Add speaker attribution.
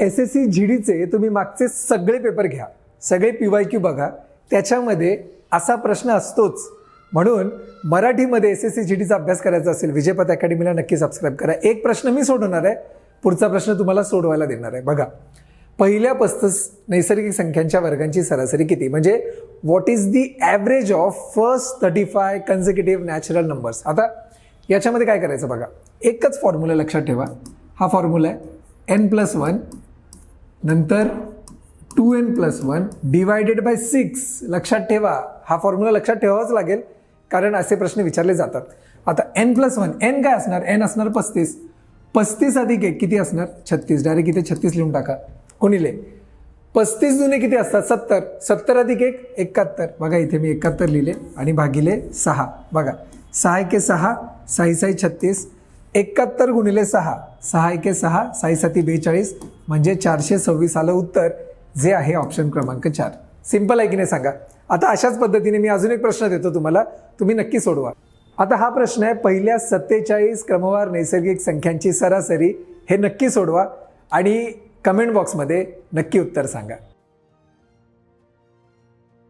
Speaker 1: SSC GDचे तुम्ही मागचे सगळे पेपर घ्या, सगळे PYQ बघा, त्याच्यामध्ये असा प्रश्न असतोच. म्हणून मराठीमध्ये SSC GDचा अभ्यास करायचा असेल विजयपथ अकॅडमीला नक्की सबस्क्राईब करा. एक प्रश्न मी सोडवणार आहे, पुढचा प्रश्न तुम्हाला सोडवायला देणार आहे. बघा, पहिल्या 35 नैसर्गिक संख्यांच्या वर्गांची सरासरी किती, म्हणजे what is the average of first 35 consecutive natural numbers. आता याच्यामध्ये काय करायचं बघा, एकच फॉर्म्युला लक्षात ठेवा. हा फॉर्म्युला आहे n+1 नंतर 2n+1 डिवायडेड बाय 6. लक्षात ठेवा, हा फॉर्म्युला लक्षात ठेवावाच लागेल, कारण असे प्रश्न विचारले जातात. आता n+1, n काय असणार, n असणार 35. 35 अधिक 1 किती असणार, 36. डायरेक्ट इथे 36 लिहून टाका. कोणीले 35 जुने किती असतात, 70. 70 अधिक 1 71. बघा इथे मी 71 लिहिले आणि भागिले 6. बघा 6 एके 6, 6 6 36. 71 गुणिले 6, 6 एके 6, 6 7 42, म्हणजे 426 आलं उत्तर, जे आहे ऑप्शन क्रमांक 4. सिंपल आहे की नाही सांगा. आता अशाच पद्धतीने मी अजून एक प्रश्न देतो तुम्हाला, तुम्ही नक्की सोडवा. आता हा प्रश्न आहे, पहिल्या 47 क्रमवार नैसर्गिक संख्यांची सरासरी. हे नक्की सोडवा आणि कमेंट बॉक्समध्ये नक्की उत्तर सांगा.